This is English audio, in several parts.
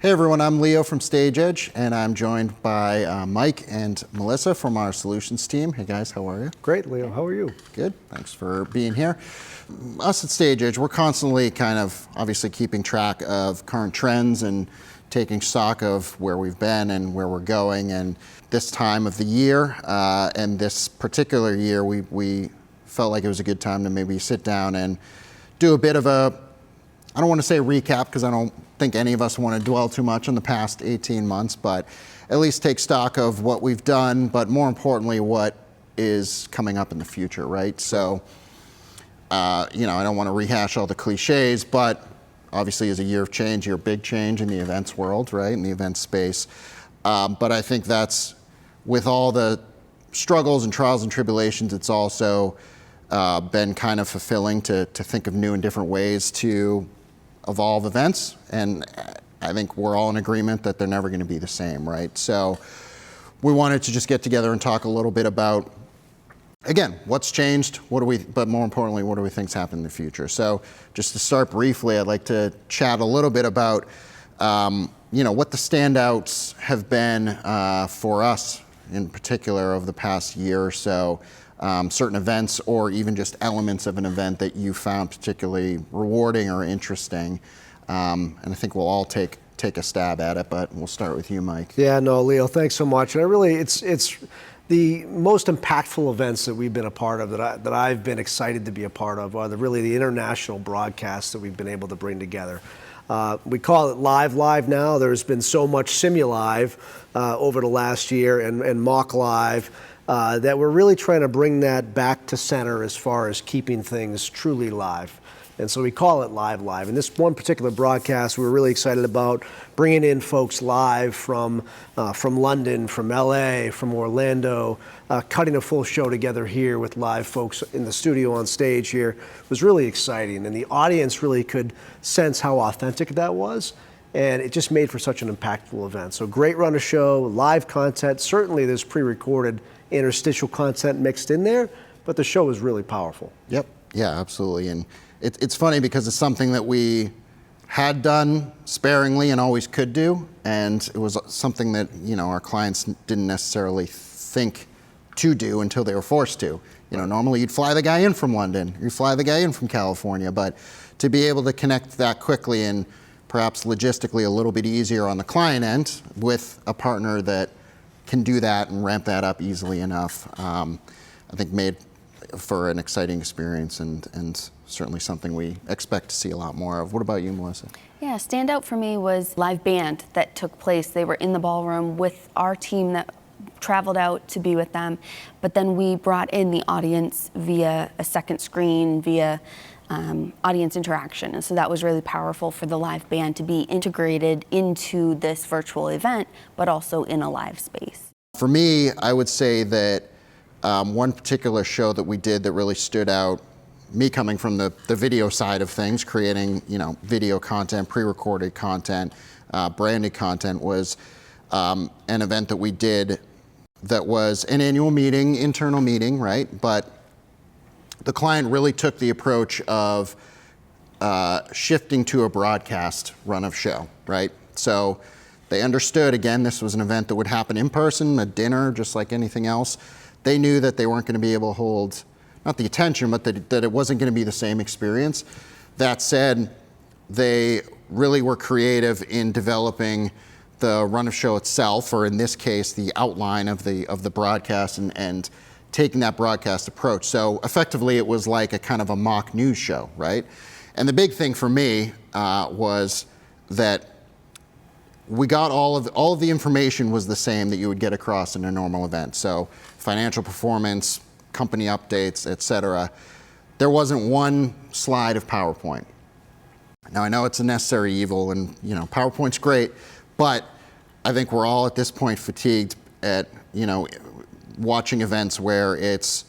Hey everyone, I'm Leo from Stagedge, and I'm joined by Mike and Melissa from our solutions team. Hey guys, how are you? Great, Leo. How are you? Good, thanks for being here. Us at Stagedge, we're constantly kind of obviously keeping track of current trends and taking stock of where we've been and where we're going. And this time of the year, and this particular year, we felt like it was a good time to maybe sit down and do a bit of a, I don't want to say recap because I don't think any of us want to dwell too much on the past 18 months, but at least take stock of what we've done, but more importantly, what is coming up in the future, right? So, I don't want to rehash all the cliches, but obviously is a year of change, year of big change in the events world, right, in the event space. But I think that's, with all the struggles and trials and tribulations, it's also been kind of fulfilling to think of new and different ways to evolve events, and I think we're all in agreement that they're never going to be the same, right? So we wanted to just get together and talk a little bit about, again, what's changed, but more importantly, what do we think's happening in the future? So just to start briefly, I'd like to chat a little bit about, what the standouts have been for us in particular over the past year or so. Certain events or even just elements of an event that you found particularly rewarding or interesting. And I think we'll all take a stab at it, but we'll start with you, Mike. Yeah, no, Leo, thanks so much. And it's the most impactful events that we've been a part of, that I've been excited to be a part of, are the international broadcasts that we've been able to bring together. We call it live now. There's been so much Simulive over the last year and Mock Live. That we're really trying to bring that back to center as far as keeping things truly live. And so we call it live. And this one particular broadcast we were really excited about, bringing in folks live from London, from LA, from Orlando, cutting a full show together here with live folks in the studio on stage here was really exciting. And the audience really could sense how authentic that was. And it just made for such an impactful event. So great run of show, live content. Certainly there's pre-recorded interstitial content mixed in there, but the show was really powerful. Yep, yeah, absolutely. And it's funny because it's something that we had done sparingly and always could do, and it was something that our clients didn't necessarily think to do until they were forced to. Normally you'd fly the guy in from London, you fly the guy in from California, but to be able to connect that quickly and perhaps logistically a little bit easier on the client end with a partner that can do that and ramp that up easily enough, I think made for an exciting experience and certainly something we expect to see a lot more of. What about you, Melissa? Yeah, standout for me was live band that took place. They were in the ballroom with our team that traveled out to be with them, but then we brought in the audience via a second screen, via audience interaction. And so that was really powerful for the live band to be integrated into this virtual event, but also in a live space. For me, I would say that one particular show that we did that really stood out, me coming from the video side of things, creating video content, pre-recorded content, branded content, was an event that we did that was an annual meeting, internal meeting, right? But the client really took the approach of shifting to a broadcast run of show, right? So they understood, again, this was an event that would happen in person, a dinner, just like anything else. They knew that they weren't going to be able to hold, not the attention, but that it wasn't going to be the same experience. That said, they really were creative in developing the run of show itself, or in this case, the outline of the broadcast and taking that broadcast approach. So effectively it was like a kind of a mock news show, right? And the big thing for me was that we got all of the information was the same that you would get across in a normal event. So financial performance, company updates, et cetera. There wasn't one slide of PowerPoint. Now I know it's a necessary evil and PowerPoint's great, but I think we're all at this point fatigued at watching events where it's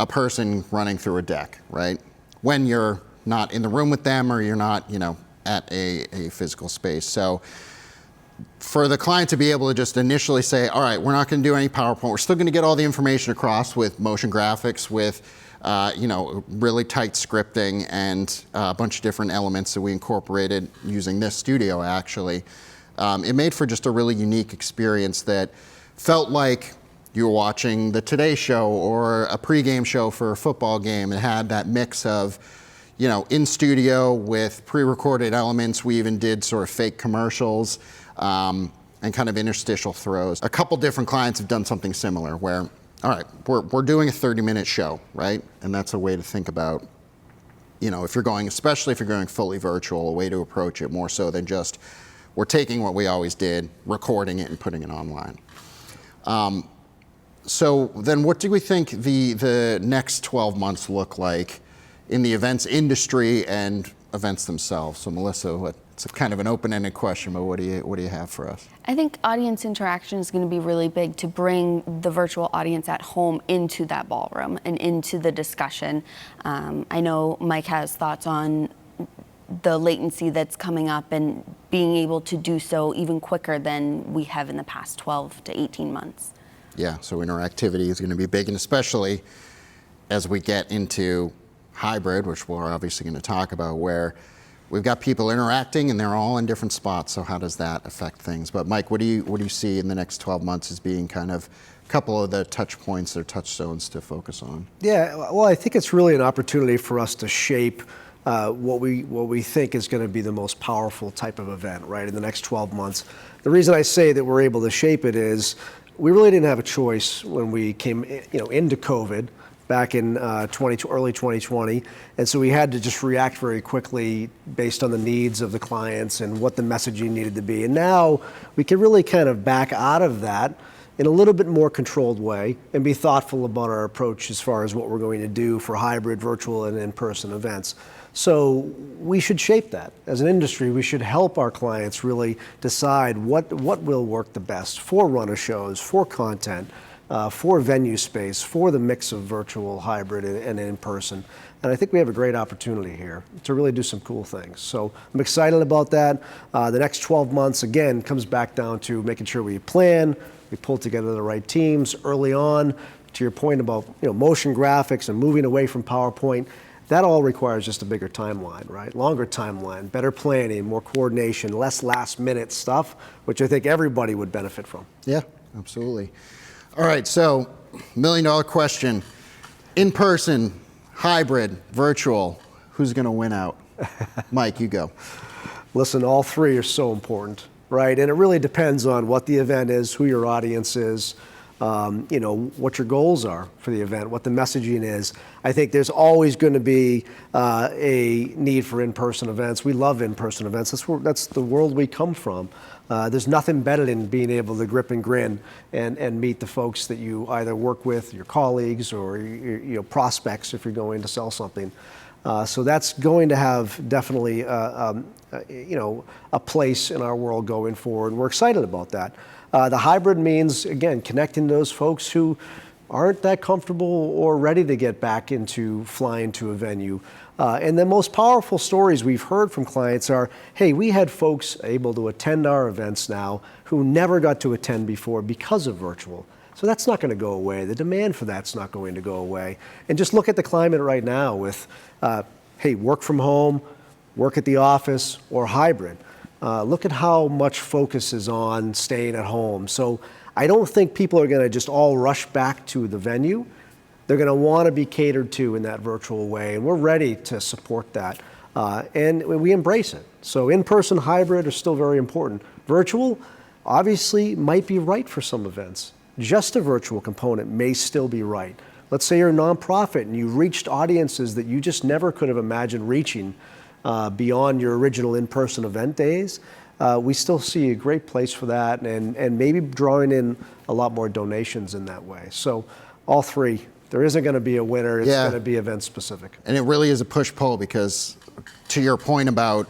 a person running through a deck, right? When you're not in the room with them or you're not, at a physical space. So for the client to be able to just initially say, all right, we're not going to do any PowerPoint. We're still going to get all the information across with motion graphics, with really tight scripting and a bunch of different elements that we incorporated using this studio actually. it made for just a really unique experience that felt like you were watching the Today Show or a pregame show for a football game. It had that mix of, in studio with pre-recorded elements. We even did sort of fake commercials and kind of interstitial throws. A couple different clients have done something similar where, all right, we're doing a 30-minute show, right? And that's a way to think about, especially if you're going fully virtual, a way to approach it more so than just, we're taking what we always did, recording it and putting it online. So then what do we think the next 12 months look like in the events industry and events themselves? So Melissa, it's kind of an open-ended question, but what do you have for us? I think audience interaction is going to be really big to bring the virtual audience at home into that ballroom and into the discussion. I know Mike has thoughts on the latency that's coming up and being able to do so even quicker than we have in the past 12 to 18 months. Yeah, so interactivity is going to be big, and especially as we get into hybrid, which we're obviously going to talk about, where we've got people interacting and they're all in different spots. So how does that affect things? But Mike, what do you see in the next 12 months as being kind of a couple of the touch points or touchstones to focus on? Yeah, well, I think it's really an opportunity for us to shape what we think is going to be the most powerful type of event, right, in the next 12 months. The reason I say that we're able to shape it is we really didn't have a choice when we came, into COVID back in early 2020, and so we had to just react very quickly based on the needs of the clients and what the messaging needed to be. And now we can really kind of back out of that in a little bit more controlled way and be thoughtful about our approach as far as what we're going to do for hybrid, virtual, and in-person events. So we should shape that. As an industry, we should help our clients really decide what will work the best for runner shows, for content, for venue space, for the mix of virtual, hybrid, and in-person. And I think we have a great opportunity here to really do some cool things. So I'm excited about that. The next 12 months, again, comes back down to making sure we plan, we pull together the right teams early on. To your point about motion graphics and moving away from PowerPoint, that all requires just a bigger timeline, right? Longer timeline, better planning, more coordination, less last-minute stuff, which I think everybody would benefit from. Yeah, absolutely. All right, so $1 million question. In-person, hybrid, virtual, who's going to win out? Mike, you go. Listen, all three are so important, right? And it really depends on what the event is, who your audience is, what your goals are for the event, what the messaging is. I think there's always going to be a need for in-person events. We love in-person events. That's the world we come from. There's nothing better than being able to grip and grin and meet the folks that you either work with, your colleagues, or your prospects if you're going to sell something. So that's going to have definitely a place in our world going forward. We're excited about that. The hybrid means, again, connecting those folks who aren't that comfortable or ready to get back into flying to a venue. And the most powerful stories we've heard from clients are, hey, we had folks able to attend our events now who never got to attend before because of virtual. So that's not going to go away. The demand for that's not going to go away. And just look at the climate right now with, hey, work from home, work at the office, or hybrid. Look at how much focus is on staying at home. So I don't think people are going to just all rush back to the venue. They're going to want to be catered to in that virtual way, and we're ready to support that. And we embrace it. So in-person, hybrid are still very important. Virtual, obviously, might be right for some events. Just a virtual component may still be right. Let's say you're a nonprofit and you've reached audiences that you just never could have imagined reaching beyond your original in-person event days. We still see a great place for that, and maybe drawing in a lot more donations in that way. So all three. There isn't going to be a winner. It's going to be event specific. And it really is a push-pull because, to your point about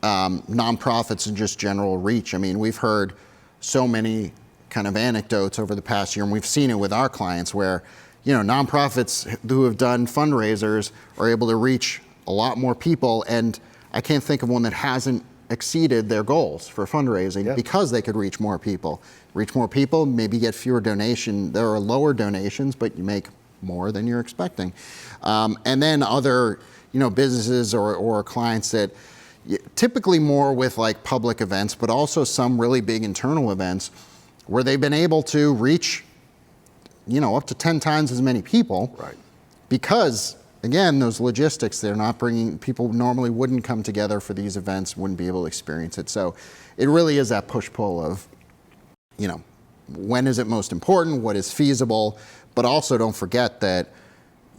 nonprofits and just general reach, I mean, we've heard so many kind of anecdotes over the past year, and we've seen it with our clients where, nonprofits who have done fundraisers are able to reach a lot more people, and I can't think of one that hasn't exceeded their goals for fundraising because they could reach more people. Reach more people, maybe get fewer donations. There are lower donations, but you make more than you're expecting. And then other, businesses or clients that, typically more with like public events, but also some really big internal events where they've been able to reach, up to 10 times as many people. Right. Because, again, those logistics, they're not bringing, people normally wouldn't come together for these events, wouldn't be able to experience it. So it really is that push-pull of, when is it most important, what is feasible, but also don't forget that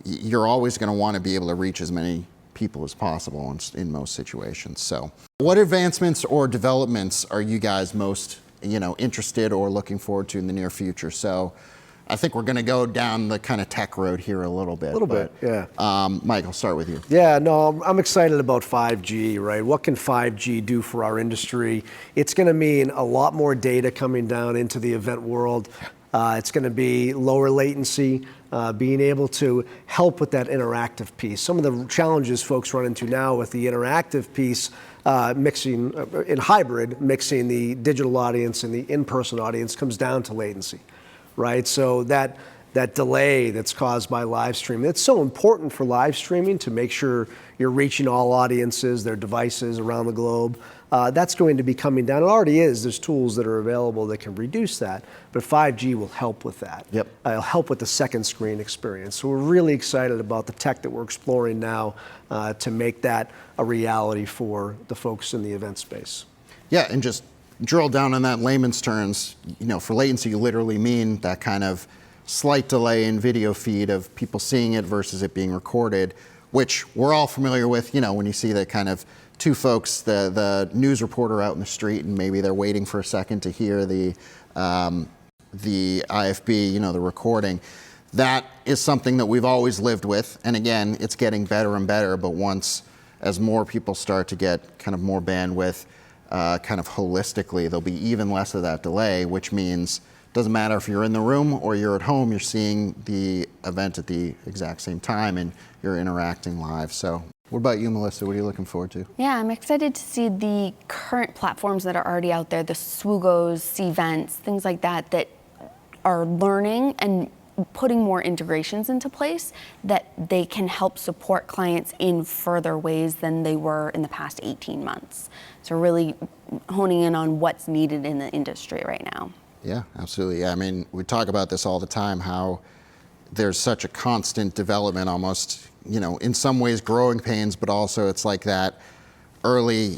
you're always going to want to be able to reach as many people as possible in most situations. So what advancements or developments are you guys most, interested or looking forward to in the near future? So I think we're going to go down the kind of tech road here a little bit. Yeah. Mike, I'll start with you. Yeah, no, I'm excited about 5G, right? What can 5G do for our industry? It's going to mean a lot more data coming down into the event world. It's going to be lower latency, being able to help with that interactive piece. Some of the challenges folks run into now with the interactive piece, mixing in hybrid, mixing the digital audience and the in-person audience comes down to latency. Right, so that delay that's caused by live streaming, it's so important for live streaming to make sure you're reaching all audiences, their devices around the globe. That's going to be coming down. It already is. There's tools that are available that can reduce that, but 5G will help with that. Yep. It'll help with the second screen experience. So we're really excited about the tech that we're exploring now to make that a reality for the folks in the event space. Yeah, and just drill down on that in layman's terms, for latency, you literally mean that kind of slight delay in video feed of people seeing it versus it being recorded, which we're all familiar with, when you see that kind of two folks, the news reporter out in the street, and maybe they're waiting for a second to hear the IFB, the recording. That is something that we've always lived with. And again, it's getting better and better, but as more people start to get kind of more bandwidth, kind of holistically, there'll be even less of that delay, which means it doesn't matter if you're in the room or you're at home, you're seeing the event at the exact same time and you're interacting live. So what about you, Melissa? What are you looking forward to? Yeah, I'm excited to see the current platforms that are already out there, the Swugos, Cvents, things like that, that are learning and putting more integrations into place that they can help support clients in further ways than they were in the past 18 months. So really honing in on what's needed in the industry right now. Yeah, absolutely. I mean, we talk about this all the time, how there's such a constant development, almost, in some ways growing pains, but also it's like that early,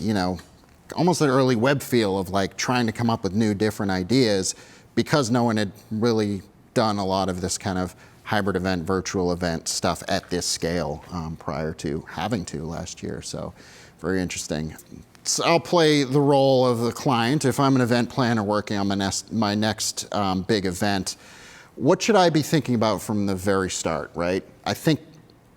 almost an early web feel of like trying to come up with new, different ideas because no one had really done a lot of this kind of hybrid event, virtual event stuff at this scale prior to having to last year. So very interesting. So I'll play the role of the client. If I'm an event planner working on my next big event, what should I be thinking about from the very start, right? I think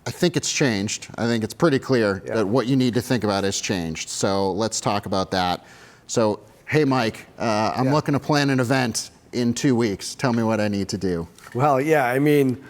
it's changed. I think it's pretty clear that what you need to think about has changed. So let's talk about that. So, hey, Mike, I'm looking to plan an event in 2 weeks. Tell me what I need to do. Well, yeah, I mean,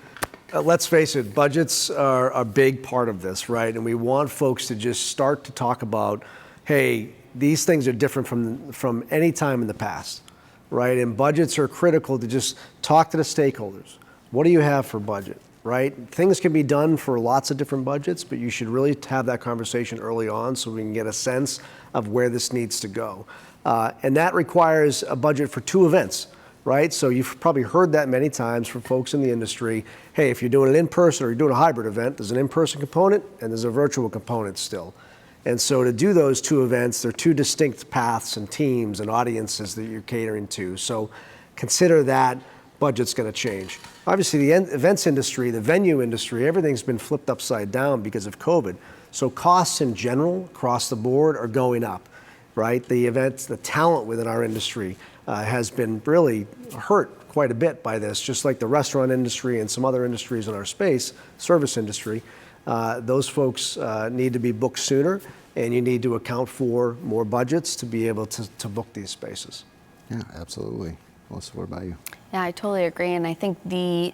let's face it, budgets are a big part of this, right? And we want folks to just start to talk about, hey, these things are different from any time in the past, right? And budgets are critical to just talk to the stakeholders. What do you have for budget, right? Things can be done for lots of different budgets, but you should really have that conversation early on so we can get a sense of where this needs to go. And that requires a budget for 2 events. Right? So you've probably heard that many times from folks in the industry. Hey, if you're doing an in-person or you're doing a hybrid event, there's an in-person component and there's a virtual component still. And so to do those 2 events, they're 2 distinct paths and teams and audiences that you're catering to. So consider that budget's going to change. Obviously, the events industry, the venue industry, everything's been flipped upside down because of COVID. So costs in general across the board are going up, right? The events, the talent within our industry has been really hurt quite a bit by this, just like the restaurant industry and some other industries in our space, service industry. Those folks need to be booked sooner, and you need to account for more budgets to be able to book these spaces. Yeah, absolutely. Melissa, what about you? Yeah, I totally agree, and I think the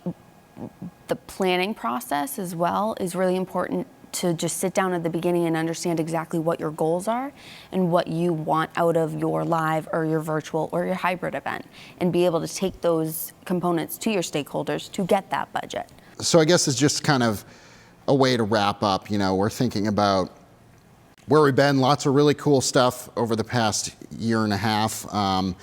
planning process as well is really important to just sit down at the beginning and understand exactly what your goals are and what you want out of your live or your virtual or your hybrid event, and be able to take those components to your stakeholders to get that budget. So I guess it's just kind of a way to wrap up. We're thinking about where we've been, lots of really cool stuff over the past year and a half. I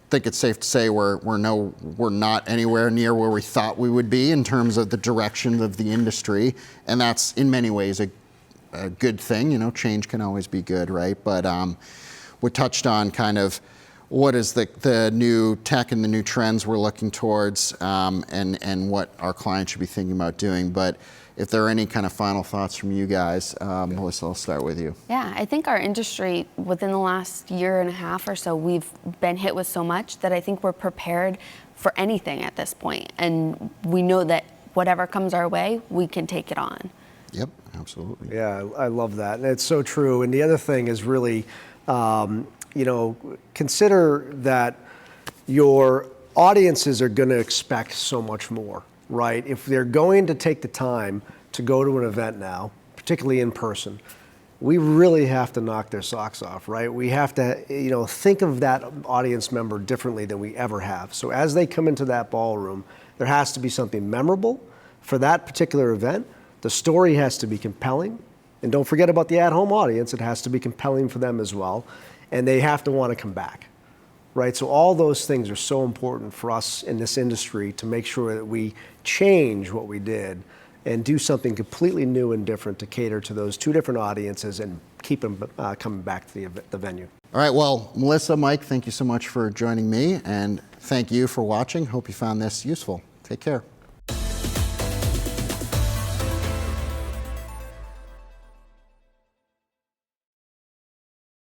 think it's safe to say we're not anywhere near where we thought we would be in terms of the direction of the industry, and that's in many ways a good thing. You know, change can always be good, right? But we touched on kind of what is the new tech and the new trends we're looking towards, and what our clients should be thinking about doing. But if there are any kind of final thoughts from you guys, Melissa, I'll start with you. Yeah, I think our industry, within the last year and a half or so, we've been hit with so much that I think we're prepared for anything at this point. And we know that whatever comes our way, we can take it on. Yep, absolutely. Yeah, I love that. And it's so true. And the other thing is really, you know, consider that your audiences are going to expect so much more. Right? If they're going to take the time to go to an event now, particularly in person, we really have to knock their socks off, right? We have to, you know, think of that audience member differently than we ever have. So as they come into that ballroom, there has to be something memorable for that particular event. The story has to be compelling. And don't forget about the at-home audience. It has to be compelling for them as well. And they have to want to come back. Right, so all those things are so important for us in this industry to make sure that we change what we did and do something completely new and different to cater to those two different audiences and keep them coming back to the venue. All right, well, Melissa, Mike, thank you so much for joining me, and thank you for watching. Hope you found this useful. Take care.